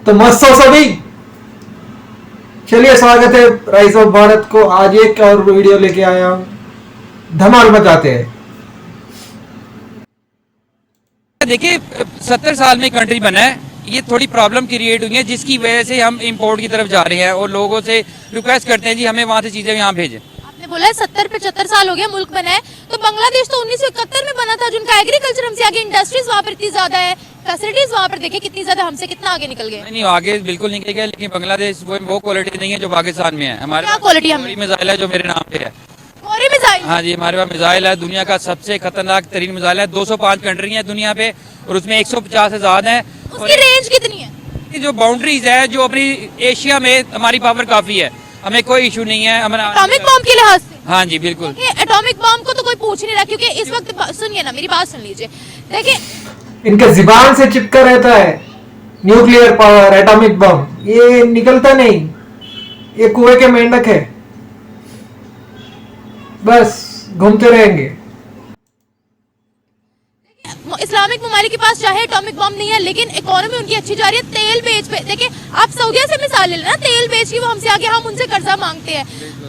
तो मस्त हो सभी। चलिए स्वागत है राइस ऑफ भारत को। आज एक और वीडियो लेके आया हूं, धमाल मचाते हैं। देखिए 70 साल में कंट्री बना है, ये थोड़ी प्रॉब्लम क्रिएट हुई है जिसकी वजह से हम इंपोर्ट की तरफ जा रहे हैं और लोगों से रिक्वेस्ट करते हैं जी हमें वहाँ से चीजें यहाँ भेजें। आपने बोला है 70-75 साल हो गया मुल्क बना है, तो बांग्लादेश तो 1971 में बना था, जिनका एग्रीकल्चर हमसे आगे, इंडस्ट्रीज वहाँ पर इतनी ज्यादा है, फैसिलिटीज वहाँ पर देखे कितनी ज्यादा, हमसे कितना आगे निकल गए। नहीं आगे बिल्कुल निकल गया, लेकिन बांग्लादेश वो क्वालिटी नहीं है जो पाकिस्तान में है। हमारे क्या क्वालिटी हमें? मिसाइल है जो मेरे नाम पे है। और मिसाइल? हाँ जी, हमारे पास मिसाइल है, दुनिया का सबसे खतरनाक तरीन मिसाइल है। 205 कंट्री है दुनिया पे और उसमें 150 से ज्यादा है। उसकी रेंज कितनी है? जो बाउंड्रीज है, जो अपनी एशिया में हमारी पावर काफी है, हमें कोई इशू नहीं है। एटॉमिक बॉम्ब के लिहाज से? हाँ जी बिल्कुल। एटॉमिक बॉम्ब को तो कोई पूछ नहीं रहा, क्योंकि इस वक्त सुनिए ना, मेरी बात सुन लीजिए। देखिए इनके जुबान से चिपका रहता है न्यूक्लियर पावर, एटॉमिक बम, ये निकलता नहीं। ये कुएं के मेंढक है, बस घूमते रहेंगे। इस्लामिक ममालिक के पास चाहे एटॉमिक बॉम्ब नहीं है, लेकिन इकोनॉमी उनकी अच्छी जा रही है। तेल बेच पे देखिए, आप सऊदीया से मिसाल ले लेना, तेल बेच की वो हमसे आगे, हम उनसे कर्जा मांगते हैं।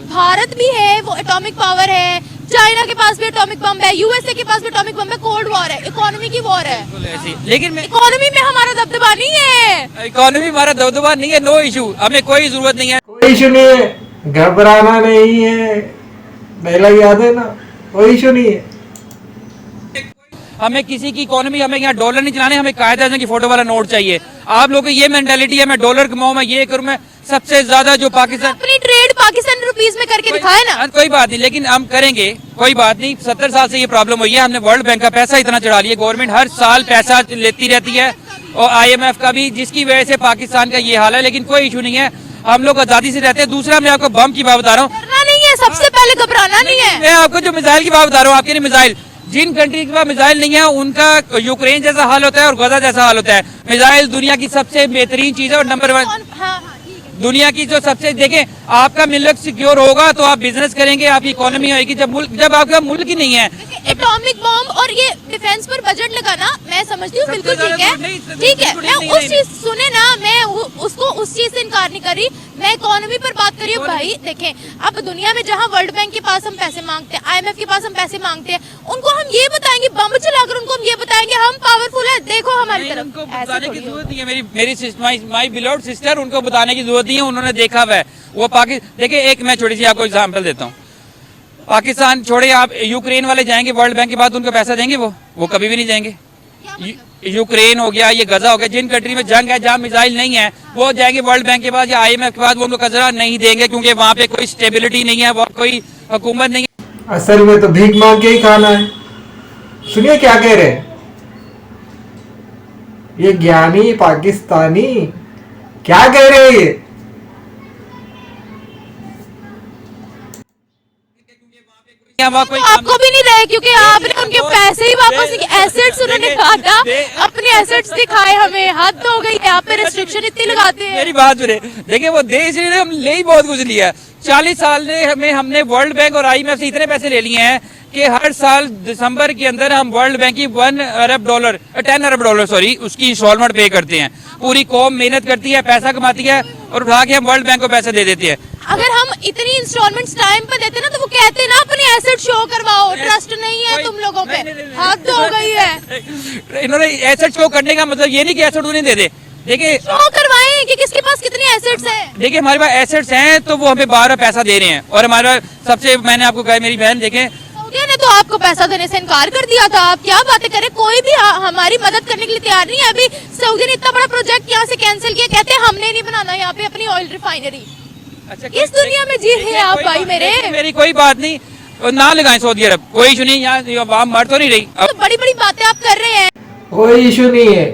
भारत भी है, वो एटॉमिक पावर है, चाइना के पास भी एटॉमिक बम है, यूएसए के पास भी एटॉमिक बम है। कोल्ड वॉर है, इकोनॉमी की वॉर है, लेकिन इकोनॉमी में हमारा दबदबा नहीं है। इकोनॉमी हमारा दबदबा नहीं है, नो इशू, हमें कोई जरूरत नहीं है। कोई इशू नहीं है, घबराना नहीं है, डायलॉग याद है ना, कोई इशू नहीं है। हमें किसी की इकोनॉमी, हमें यहाँ डॉलर नहीं चलाने, हमें कायदा की फोटो वाला नोट चाहिए। आप लोगों की ये मेंटालिटी है, मैं डॉलर कमाऊं, मैं ये करूं, मैं सबसे ज्यादा जो पाकिस्तान अपनी ट्रेड पाकिस्तान रुपीस में करके दिखाए ना। कोई बात नहीं, लेकिन हम करेंगे, कोई बात नहीं। 70 साल से ये प्रॉब्लम हुई है, हमने वर्ल्ड बैंक का पैसा इतना चढ़ा लिया, गवर्नमेंट हर साल पैसा लेती रहती है और IMF का भी, जिसकी वजह से पाकिस्तान का ये हाल है। लेकिन कोई इशू नहीं है, हम लोग आजादी से रहते हैं। दूसरा, मैं आपको बम की बात बता रहा हूँ, डरना नहीं है, सबसे पहले घबराना नहीं है। मैं आपको जो मिसाइल की बात बता रहा हूँ, आपके लिए मिसाइल, जिन कंट्री के पास मिसाइल नहीं है उनका यूक्रेन जैसा हाल होता है और गजा जैसा हाल होता है। मिसाइल दुनिया की सबसे बेहतरीन चीज है और नंबर 1 दुनिया की जो सबसे, देखें, आपका मुल्क सिक्योर होगा तो आप बिजनेस करेंगे, आपकी इकोनॉमी होगी। जब आपका मुल्क ही नहीं है। एटॉमिक बॉम्ब और ये डिफेंस पर बजट लगाना मैं समझती हूँ बिल्कुल ठीक है, ठीक है। मैं उस चीज सुने ना, मैं उसको उस चीज से इनकार नहीं कर रही, मैं इकोनॉमी पर बात कर रही हूँ। भाई देखें, अब दुनिया में जहाँ वर्ल्ड बैंक के पास हम पैसे मांगते हैं, IMF के पास हम पैसे मांगते हैं, उनको हम ये बताएंगे, बम चलाकर उनको हम ये बताएंगे हम पावरफुल है, देखो हमारी तरफ। उनको बताने की जरूरत नहीं है, मेरी माई बिलोव्ड सिस्टर, उनको बताने की जरूरत नहीं है, उन्होंने देखा हुआ है वो देखिए, एक मैं छोटी सी आपको एग्जांपल देता हूँ। पाकिस्तान छोड़े, आप यूक्रेन वाले जाएंगे वर्ल्ड बैंक के बाद, उनको पैसा देंगे? वो कभी भी नहीं जाएंगे। यूक्रेन हो गया, ये गजा हो गया, जिन कंट्री में जंग है, जहाँ मिसाइल नहीं है, वो जाएंगे वर्ल्ड बैंक के पास या IMF के पास, वो उनको कर्जा नहीं देंगे, क्योंकि वहाँ पे कोई स्टेबिलिटी नहीं है, वहाँ कोई हुकूमत नहीं है। असल में तो भीख मांग के ही खाना है। सुनिए क्या कह रहे हैं ये ज्ञानी पाकिस्तानी, क्या कह रहे हैं ये? कोई आपको भी नहीं रहे, क्योंकि आपने उनके पैसे ही वापस, एसेट्स उन्होंने कहा था, अपने एसेट्स दिखाए हमें, हद हो गई है। आप पे रिस्ट्रिक्शन इतनी लगाते हैं। मेरी बात सुने, देखिए वो देश ने हम ले ही बहुत कुछ लिया है। 40 साल में हमने वर्ल्ड बैंक और IMF से इतने पैसे ले लिए हैं कि हर साल दिसंबर के अंदर हम वर्ल्ड बैंक की 10 अरब डॉलर सॉरी, उसकी इंस्टॉलमेंट पे करते हैं। पूरी कौम मेहनत करती है, पैसा कमाती है और उठा के हम वर्ल्ड बैंक को पैसा दे देते हैं। अगर हम इतनी इंस्टॉलमेंट्स टाइम पे देते ना, तो वो कहते ना अपने एसेट शो करवाओ, ट्रस्ट नहीं है तुम लोगों पे, हद हो गई है। इन्होंने एसेट शो करने का मतलब ये नहीं कि एसेट उन्हें दे दे। देखिए शो करवाएं कि किसके पास कितने एसेट्स हैं। देखिए हमारे पास एसेट्स हैं तो वो हमें बार पैसा दे रहे हैं। और हमारा सबसे, मैंने आपको कहा, मेरी बहन देखें, सऊदीया ने तो आपको पैसा देने से इनकार कर दिया था। आप क्या बातें करें, कोई भी हमारी मदद करने के लिए तैयार नहीं है। अभी सऊदी ने इतना बड़ा प्रोजेक्ट यहाँ से कैंसिल किया, कहते हैं हमने नहीं बनाना यहाँ पे अपनी ऑयल रिफाइनरी। अच्छा, इस दुनिया में जी रहे हैं आप भाई मेरे। मेरी कोई बात नहीं, ना लगाएं सऊदी अरब, कोई इशू नहीं, यहाँ मर तो नहीं रही। तो बड़ी बड़ी बातें आप कर रहे हैं। कोई इशू नहीं है,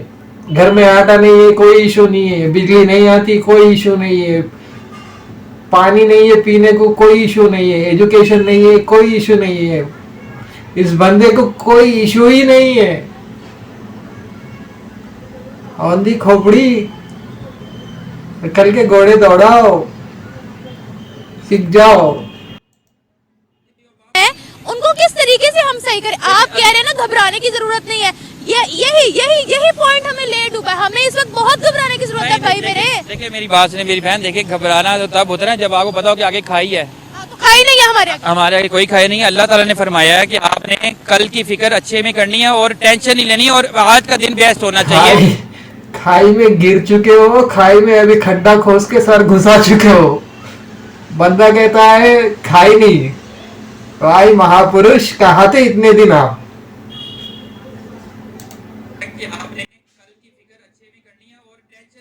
घर में आटा नहीं है, कोई इशू नहीं है, बिजली नहीं आती, कोई इशू नहीं है, पानी नहीं है पीने को, कोई इशू नहीं है, एजुकेशन नहीं है, कोई इशू नहीं है। इस बंदे को कोई इशू ही नहीं है। औंधी खोपड़ी, कल के घोड़े दौड़ाओ, सीख जाओ। उनको किस तरीके से हम सही करें? आप कह रहे हैं ना घबराने की जरूरत नहीं है, यही पॉइंट हमें ले डूबा है। हमें इस वक्त बहुत घबराने की जरूरत है भाई मेरे। देखिए मेरी बात सुनिए मेरी बहन, देखिए घबराना तो तब होता है ना जब आपको पता हो कि आगे खाई है। तो खाई नहीं है हमारे आगे कोई खाई नहीं है। अल्लाह ताला ने फरमाया है कि आपने कल की फिक्र अच्छे में करनी है और टेंशन नहीं लेनी है और आज का दिन बेस्ट होना चाहिए। खाई में गिर चुके हो, खाई में अभी खड्डा खोस के सर घुसा चुके हो। बंदा कहता है खाई नहीं। भाई महापुरुष कहाँ थे इतने दिन आप?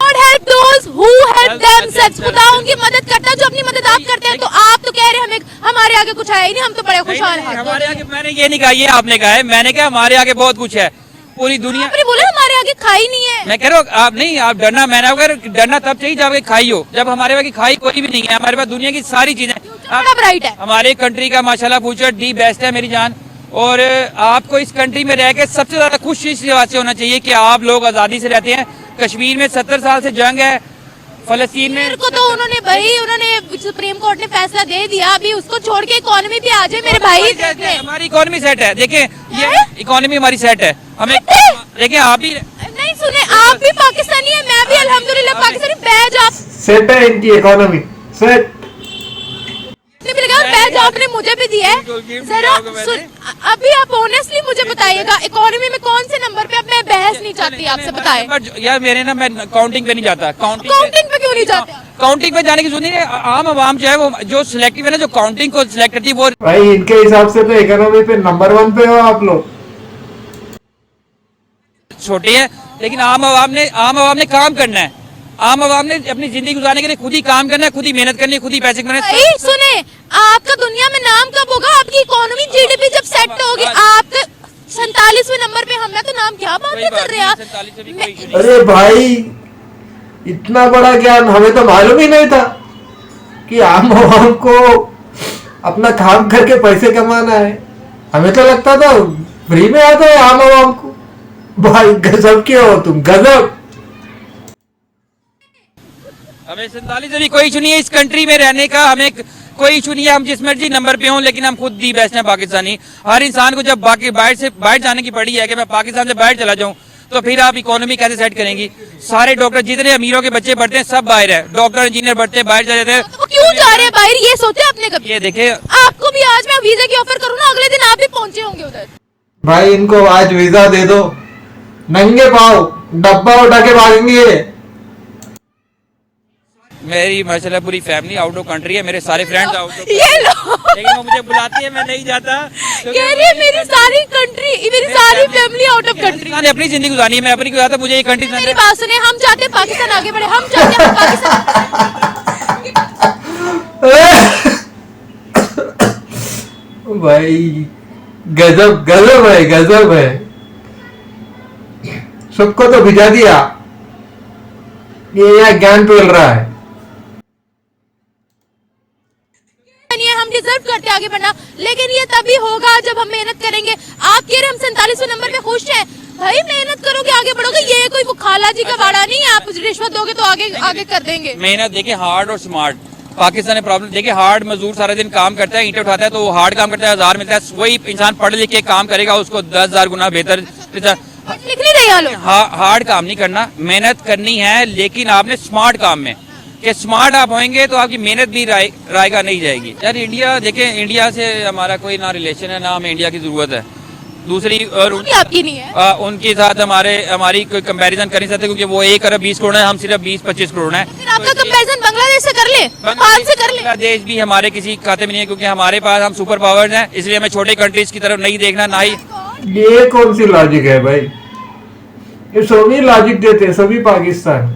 God help those who help themselves। खुदा उनकी मदद करता है जो अपनी मदद आप करते हैं। तो आप तो कह रहे हैं हमें हमारे आगे कुछ है ही नहीं, हम तो बड़े खुशहाल हैं। हमारे आगे मैंने ये नहीं कहा, ये आपने कहा है। मैंने कहा हमारे आगे बहुत कुछ है। पूरी दुनिया आपने बोला हमारे आगे खाई नहीं है। मैं कह रहा हूँ आप नहीं, आप डरना, मैंने अगर डरना तब चाहिए जब खाई हो। जब हमारे पास खाई कोई भी नहीं है, हमारे पास दुनिया की सारी चीजें बड़ा ब्राइट है। हमारे कंट्री का माशाल्लाह फ्यूचर दी बेस्ट है मेरी जान। और आपको इस कंट्री में रह के सबसे ज्यादा खुश इस बात से होना चाहिए कि आप लोग आजादी से रहते हैं। कश्मीर में 70 साल से जंग है, फलस्तीन में मेरे को तो उन्होंने सुप्रीम कोर्ट ने फैसला दे दिया, अभी उसको छोड़ के इकोनॉमी पे आ जाए मेरे भाई। हमारी इकोनॉमी सेट है। देखिए ये इकोनॉमी हमारी सेट है। हमें देखिए आप भी नहीं सुने, आप भी पाकिस्तानी है, मैं भी अल्हम्दुलिल्लाह पाकिस्तानी। बैज आप सेट है इनकी इकोनॉमी सेट। बैज आपने मुझे भी दिया है। जरा अभी आप ऑनेस्टली मुझे बताइएगा इकोनॉमी में कौन से नंबर पे? अब मैं बहस नहीं चाहती, आपसे बताएं। यार मेरे ना मैं काउंटिंग पे नहीं जाता। काउंटिंग पे क्यों नहीं जाते? काउंटिंग पे जाने की जरूरत नहीं है। आम आवाम जो है वो जो सिलेक्टिव है ना, जो काउंटिंग को सिलेक्ट करती है वो। भाई इनके हिसाब से तो इकोनॉमी पे नंबर 1 पे हो आप लोग। छोटे हैं लेकिन आम आवाम ने काम करना है। आम आवाम ने अपनी जिंदगी गुजारने के लिए खुद ही काम करना है, खुद ही मेहनत करनी है, खुद ही पैसे कमाने हैं। सुने, आपका दुनिया में नाम कब होगा? आपकी इकोनॉमी जीडीपी जब सेट होगी। आपके 47वें नंबर पे, हम तो नाम क्या बात कर रहे हैं। अरे भाई इतना बड़ा ज्ञान हमें तो मालूम ही नहीं था कि आम आवाम को अपना काम करके पैसे कमाना है। हमें तो लगता था फ्री में आता है आम आवाम को। भाई गजब के हो तुम, गजब। हमें 47 से भी कोई इशू नहीं है इस कंट्री में रहने का। हमें कोई इशू नहीं है, हम जिस मर्जी नंबर पे हों, लेकिन हम खुद दी बेस्ट हैं पाकिस्तानी। हर इंसान को जब बाकी बाहर जाने की पड़ी है कि मैं पाकिस्तान से बाहर चला जाऊं, तो फिर आप इकोनॉमी कैसे सेट करेंगी? सारे डॉक्टर जितने अमीरों के बच्चे बढ़ते हैं सब बाहर है। डॉक्टर इंजीनियर बढ़ते हैं, बाहर चले जाते हैं। तो क्यों जा रहे हैं बाहर? ये सोचा आपने कभी? ये देखे आपको भी आज मैं वीजा की ऑफर करूँ ना, अगले दिन आप भी पहुंचे होंगे उधर। भाई इनको आज वीजा दे दो, नंगे पाओ डब्बा उठा के भागेंगे। मेरी माशाल्लाह पूरी फैमिली आउट ऑफ कंट्री है। मेरे सारे फ्रेंड्स आउट ऑफ, ये लो, लेकिन वो मुझे बुलाती है, मैं नहीं जाता। कह रही है मेरी सारी कंट्री, मेरी सारी फैमिली आउट ऑफ कंट्री। मैंने अपनी जिंदगी गुजारनी है, मैं अपनी गुजारता, मुझे ये कंट्री। मेरी बात सुने, हम चाहते हैं पाकिस्तान आगे बढ़े, हम चाहते हैं पाकिस्तान। भाई गजब गजब है, गजब है। सबको तो भिजा दिया, ये यहाँ ज्ञान फैल रहा है। हम डिजर्व करते आगे बढ़ना, लेकिन ये तभी होगा जब हम मेहनत करेंगे। आप कह रहे हम 47वें नंबर पे खुश हैं। भाई मेहनत करोगे आगे बढ़ोगे। ये कोई खाला जी का वाड़ा नहीं है, आप रिश्वत दोगे तो आगे कर देंगे। मेहनत देखिए, हार्ड और स्मार्ट। पाकिस्तान में प्रॉब्लम देखिए, हार्ड मजदूर सारा दिन काम करता है, ईंटें उठाता है, तो वो हार्ड काम करता है, 1000 मिलता है। वही इंसान पढ़ लिख के काम करेगा, उसको 10,000 गुना बेहतर। लिख नहीं रहे लोग। हार्ड काम नहीं करना, मेहनत करनी है, लेकिन आपने स्मार्ट काम में कि स्मार्ट आप होंगे तो आपकी मेहनत भी रायगा नहीं जाएगी। यार इंडिया देखें, इंडिया से हमारा कोई ना रिलेशन है, ना हमें इंडिया की जरूरत है। दूसरी और आपकी नहीं है। उनके साथ हमारी कोई कंपैरिजन कर नहीं सकते, क्योंकि वो 1 अरब 20 करोड़ है, हम सिर्फ 20-25 करोड़ है। आपका कंपैरिजन बांग्लादेश से कर ले, नेपाल से कर ले। बांग्लादेश भी हमारे किसी खाते में नहीं है, क्योंकि हमारे पास हम सुपर पावर्स हैं, इसलिए हमें छोटे कंट्रीज की तरफ नहीं देखना। ना ही ये कौन सी लॉजिक है भाई? ये सभी लॉजिक देते हैं, सभी पाकिस्तान,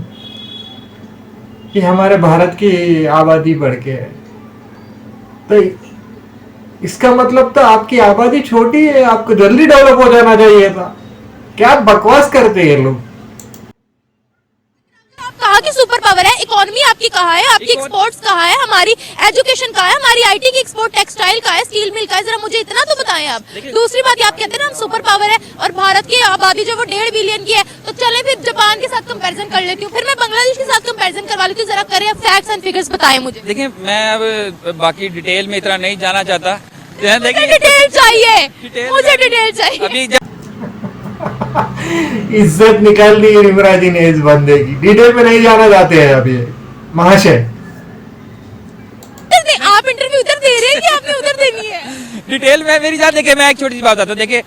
कि हमारे भारत की आबादी बढ़ के है। तो इसका मतलब तो आपकी आबादी छोटी है, आपको जल्दी डेवलप हो जाना चाहिए था। क्या बकवास करते हैं लोग। आप कहा कि सुपर पावर है, इकोनॉमी आपकी कहाँ है, आपकी एक्सपोर्ट्स कहाँ है, हमारी एजुकेशन कहाँ है, हमारी आईटी की एक्सपोर्ट, टेक्सटाइल का है, स्टील मिल का है। जरा मुझे इतना तो बताएं आप। दूसरी बात, आप कहते हैं ना हम सुपर पावर है और भारत की आबादी जो वो 1.5 बिलियन की है, तो चले फिर जापान के साथ कंपैरिजन कर लेती हूँ, फिर मैं बांग्लादेश के साथ कंपैरिजन करवा लेती हूँ। जरा करें फैक्ट्स एंड फिगर्स बताएं मुझे। देखिए, मैं अब बाकी डिटेल में इतना नहीं जाना चाहता। डिटेल चाहिए, मुझे डिटेल चाहिए। अभी इज्जत निकाल दी इमराती ने इस बंदे की। डिटेल में नहीं जाना चाहते हैं अभी महाशय। आप इंटरव्यू उधर दे रहे हैं कि आपने उधर देनी है? डिटेल में मेरी जान देखिए, मैं एक छोटी सी बात बताता हूँ। देखिए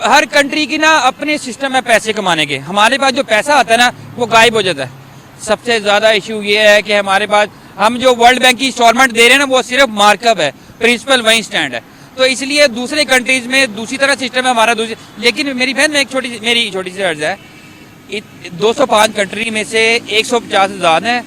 हर कंट्री की ना अपने सिस्टम है पैसे कमाने के। हमारे पास जो पैसा आता है ना वो गायब हो जाता है। सबसे ज्यादा इशू ये है कि हमारे पास हम जो वर्ल्ड बैंक की इंस्टॉलमेंट दे रहे हैं ना वो सिर्फ मार्कअप है, प्रिंसिपल वही स्टैंड है। तो इसलिए दूसरे कंट्रीज में दूसरी तरह सिस्टम है हमारा दूसरी। लेकिन मेरी बहन में मेरी छोटी सी अर्ज है, 205 कंट्री में से 150 आजाद है,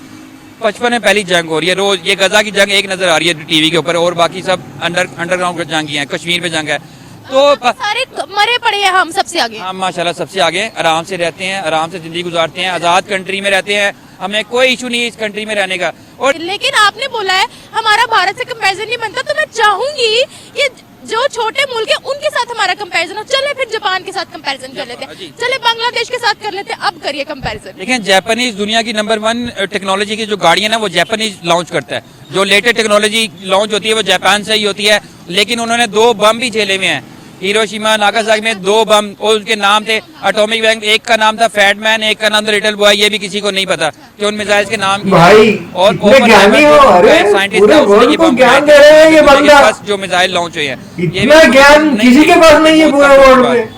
55 में पहली जंग हो रही है। रोज ये गजा की जंग एक नजर आ रही है टीवी के ऊपर, और बाकी सब अंडरग्राउंड जंग है, कश्मीर पे जंग है। तो सारे मरे पड़े हैं, हम सबसे आगे। हम माशाल्लाह सबसे आगे, आराम से रहते हैं, आराम से जिंदगी गुजारते हैं, आजाद कंट्री में रहते हैं, हमें कोई इशू नहीं है इस कंट्री में रहने का। और लेकिन आपने बोला है हमारा भारत से कंपैरिजन नहीं बनता, तो मैं चाहूंगी कि जो छोटे मुल्क है उनके साथ हमारा कंपैरिजन हो। चले फिर जापान के साथ कंपैरिजन कर लेते हैं, चले बांग्लादेश के साथ कर लेते हैं, अब करिए कंपैरिजन। लेकिन जापानीज दुनिया की नंबर 1 टेक्नोलॉजी की जो गाड़ियां ना वो जापानीज लॉन्च करता है। जो लेटेस्ट टेक्नोलॉजी लॉन्च होती है वो जापान से ही होती है। लेकिन उन्होंने 2 बम भी झेले हुए हैं, हिरोशिमा नागासाकी में 2 बम, और उनके नाम थे एटॉमिक बम। एक का नाम था फैट मैन, एक का नाम था लिटिल बॉय। ये भी किसी को नहीं पता कि उन मिसाइल्स के नाम भाई। और इतने ज्ञानी हो, अरे पूरे वर्ल्ड को ज्ञान दे रहे हैं ये बंदा। जो मिसाइल लॉन्च हुई है, इतना ज्ञान किसी के पास नहीं है पूरे वर्ल्ड में।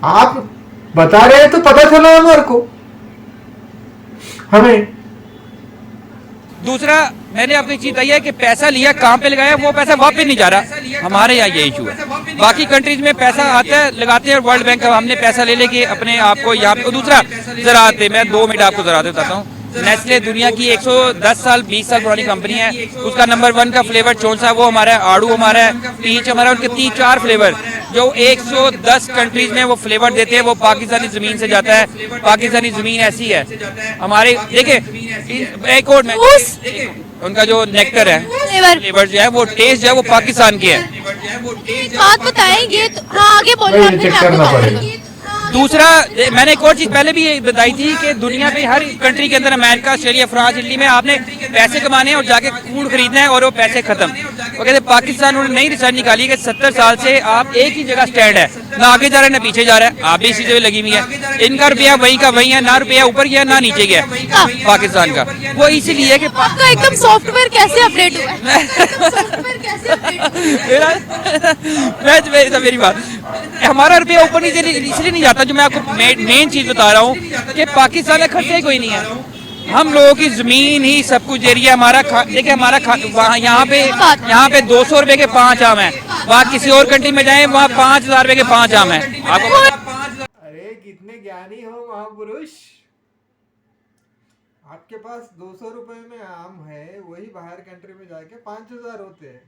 आप बता रहे हैं तो पता चला हमारे को, हमें। दूसरा मैंने अपनी चीज बताई है कि पैसा लिया काम पे लगाया, वो पैसा वापस नहीं जा रहा। हमारे यहाँ ये इशू है। बाकी कंट्रीज में पैसा आता है, लगाते हैं वर्ल्ड बैंक का, हमने पैसा ले लेके अपने आप को यहाँ पे। दूसरा ज़राअत है, मैं 2 मिनट आपको ज़राअत बताता हूँ। नेस्ले दुनिया की 110 साल 20 साल पुरानी कंपनी है। उसका नंबर 1 का फ्लेवर कौन सा, वो हमारा है, आड़ू हमारा है, पीच हमारा, उनके 3-4 फ्लेवर जो 110 कंट्रीज में वो फ्लेवर देते हैं, वो पाकिस्तानी जमीन से जाता है। पाकिस्तानी जमीन ऐसी है हमारे। देखिए एक और उनका जो नेक्टर है, फ्लेवर जो है, वो टेस्ट जो है वो पाकिस्तान के है। बात बताएंगे तो हाँ आगे बोलिए, चेक करना पड़ेगा। दूसरा मैंने एक और चीज पहले भी बताई थी कि दुनिया में हर कंट्री के अंदर, अमेरिका, ऑस्ट्रेलिया, फ्रांस, इटली में आपने पैसे कमाने हैं और जाके फूड खरीदना है और वो पैसे खत्म। वो कहते पाकिस्तान उन्होंने नई रिसर्च निकाली है कि 70 साल से आप एक ही जगह स्टैंड है, ना आगे जा रहे ना पीछे जा रहे हैं, आप भी इसी जगह लगी हुई है। इनका रुपया वहीं का वहीं है, ना रुपया ऊपर गया ना नीचे गया पाकिस्तान का। वो इसीलिए कि आपका एकदम सॉफ्टवेयर कैसे अपडेट हुआ है? मेरी बात, हमारा रुपया ऊपर नीचे इसलिए नहीं जाता। जो मैं आपको मेन चीज बता रहा हूँ कि पाकिस्तान में खर्चा ही कोई नहीं है। हम लोगों की जमीन ही सब कुछ दे रही है। हमारा देखिए हमारा यहाँ पे 200 रुपए के 5 आम है, वहाँ किसी और कंट्री में जाए वहाँ 5000 रुपए के 5 आम है। आपको अरे कितने ज्ञानी हो महापुरुष। आपके पास 200 रुपए में आम है, वही बाहर कंट्री में जाके 5000 होते हैं।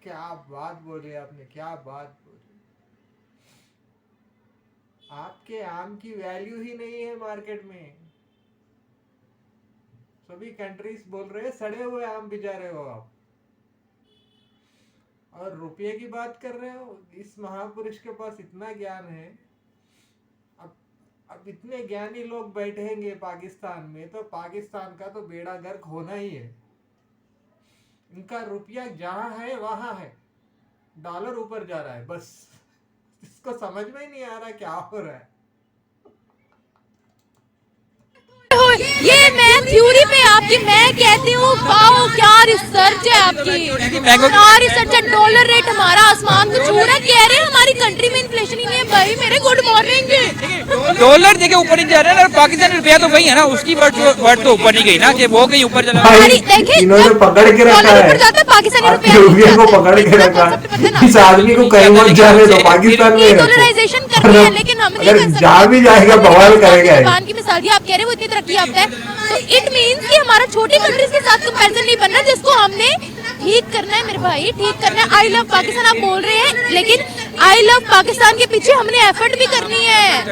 क्या बात बोल रहे आपने, क्या बात बोल रहे। आपके आम की वैल्यू ही नहीं है मार्केट में। सभी कंट्रीज बोल रहे हैं सड़े हुए आम भिजा रहे हो आप, और रुपये की बात कर रहे हो। इस महापुरुष के पास इतना ज्ञान है। अब इतने ज्ञानी लोग बैठेंगे पाकिस्तान में, तो पाकिस्तान का तो बेड़ा गर्क होना ही है। इनका रुपया जहां है वहां है, डॉलर ऊपर जा रहा है बस। इसको समझ में ही नहीं आ रहा क्या हो रहा है। ये मैं थ्योरी पे आपकी, मैं कहती हूँ वाओ क्या रिसर्च है आपकी, क्या रिसर्च है। डॉलर रेट हमारा आसमान को छू रहा है, कह रहे हैं हमारी कंट्री में इन्फ्लेशन ही नहीं है। भाई मेरे गुड मॉर्निंग। डॉलर देखिए ऊपर नहीं जा रहा है, पाकिस्तानी रुपया तो वही है ना, उसकी वर्ड तो ऊपर नहीं गई ना कि वो कहीं ऊपर चला। इन्होंने पकड़ के रखा है पाकिस्तानी रुपये को, पकड़ के रखा है। इस आदमी को कहीं मत जाने दो, पाकिस्तान में डॉलराइजेशन कर रही है, लेकिन हम अगर जा भी जाएगा बवाल करेगा। जापान की मिसाल दी, आप कह रहे हो इतनी तरक्की याफ्ता है, तो इट मीन्स कि हमारा छोटी कंट्रीज के साथ कंपैरिजन नहीं बनना, जिसको हमने ठीक करना है मेरे भाई, ठीक करना है। आई लव पाकिस्तान आप बोल रहे हैं, लेकिन आई लव पाकिस्तान के पीछे हमने एफर्ट भी करनी है।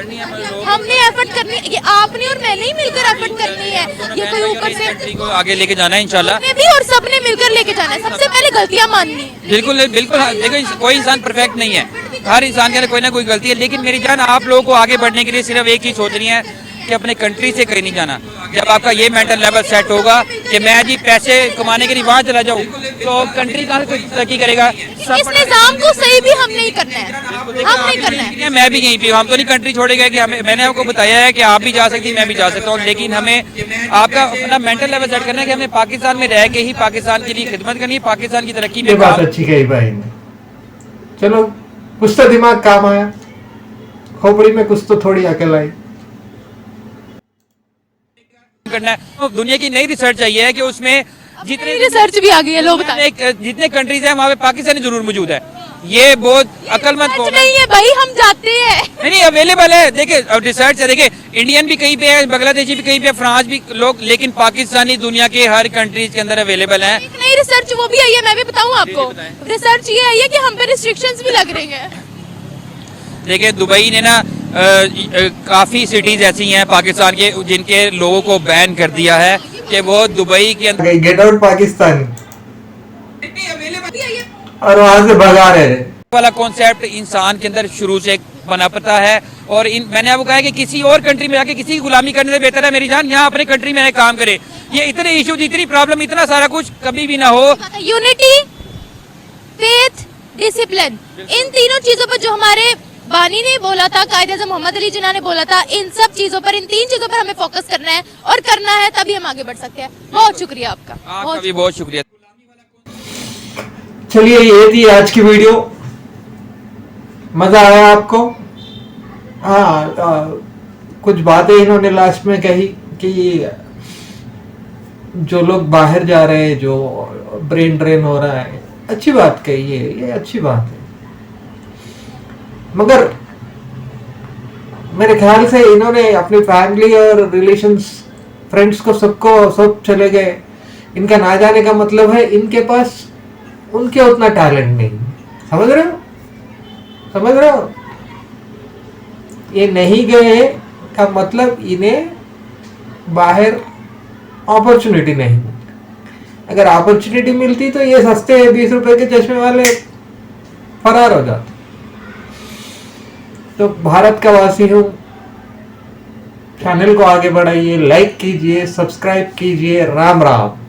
हमने एफर्ट करनी है, ये आपने और मैंने ही मिलकर एफर्ट करनी है। ये कोई ऊपर से कंट्री को आगे लेके जाना है इंशाल्लाह, भी और सबने मिलकर लेके जाना है। सबसे पहले गलतियां माननी है। बिल्कुल बिल्कुल। देखो कोई इंसान परफेक्ट नहीं है, हर इंसान के अंदर कोई ना कोई गलती है। लेकिन मेरी जान, आप लोगों को आगे बढ़ने के लिए सिर्फ एक चीज सोचनी है कि अपने कंट्री से कहीं नहीं जाना। जब आपका ये मेंटल लेवल सेट होगा कि मैं जी पैसे कमाने के लिए वहाँ चला जाऊँ, तो कंट्री कहाँ से तरक्की करेगा। इस निजाम को सही भी हम नहीं करना है, हम नहीं करना है। मैं भी यहीं पे, हम तो नहीं कंट्री छोड़ेगा कि हमें, मैंने आपको बताया है कि आप भी जा सकती, मैं भी जा सकता हूँ, लेकिन हमें आपका अपना मेंटल लेवल सेट करना है कि हमें पाकिस्तान में रह के ही पाकिस्तान के लिए खिदमत करनी है, पाकिस्तान की तरक्की ये में बात अच्छी कही भाई ने। चलो कुछ तो दिमाग काम आया, खोपड़ी में कुछ तो थोड़ी अकल आई। करना है। तो दुनिया की नई रिसर्च आई है कि उसमें जितने रिसर्च भी आ गई है, लोग बताएं। जितने कंट्रीज हैं वहाँ पे पाकिस्तानी जरूर मौजूद है। ये बहुत अकलमंद रिसर्च कौम है। नहीं है भाई, हम जाते हैं। नहीं अवेलेबल है, देखिए अब रिसर्च है, देखिए इंडियन भी कहीं पे है, बांग्लादेशी भी कहीं पे, फ्रांस भी लोग, लेकिन पाकिस्तानी दुनिया के हर कंट्रीज के अंदर अवेलेबल है। एक नई रिसर्च वो भी आई है, मैं भी बताऊं आपको। रिसर्च ये आई है कि हम पे रिस्ट्रिक्शंस भी लग रही हैं। देखिए दुबई ने ना काफी सिटीज ऐसी हैं पाकिस्तान के जिनके लोगों को बैन कर दिया है कि वो दुबई के अंदर गेट आउट पाकिस्तान, और वहां से भगा रहे हैं। वाला कॉन्सेप्ट इंसान के अंदर शुरू से बना पता है। और मैंने आपको कहा है कि किसी और कंट्री में जाके किसी की गुलामी करने से बेहतर है मेरी जान यहाँ अपने कंट्री में काम करे। ये इतने इश्यूज, इतनी प्रॉब्लम, इतना सारा कुछ कभी भी ना हो। यूनिटी, फेथ, डिसिप्लिन, इन तीनों चीजों पर जो हमारे बानी ने बोला था, कायदे आज़म मोहम्मद अली जिन्ना ने बोला था, इन सब चीजों पर, इन तीन चीजों पर हमें फोकस करना है और करना है, तभी हम आगे बढ़ सकते हैं। बहुत शुक्रिया आपका, आपका भी बहुत शुक्रिया। चलिए ये थी आज की वीडियो, मजा आया आपको? हाँ, कुछ बातें इन्होंने लास्ट में कही कि जो लोग बाहर जा रहे हैं, जो ब्रेन ड्रेन हो रहा है, अच्छी बात कही है, ये अच्छी बात है। मगर मेरे ख्याल से इन्होंने अपनी फैमिली और रिलेशंस, फ्रेंड्स को सब चले गए। इनका ना जाने का मतलब है इनके पास उनके उतना टैलेंट नहीं। समझ रहे हो? समझ रहे हो? ये नहीं गए का मतलब इन्हें बाहर अपॉर्चुनिटी नहीं। अगर अपॉर्चुनिटी मिलती तो ये सस्ते 20 रुपए के चश्मे वाले फरार हो जाते। तो भारत का वासी हूं, चैनल को आगे बढ़ाइए, लाइक कीजिए, सब्सक्राइब कीजिए। राम राम।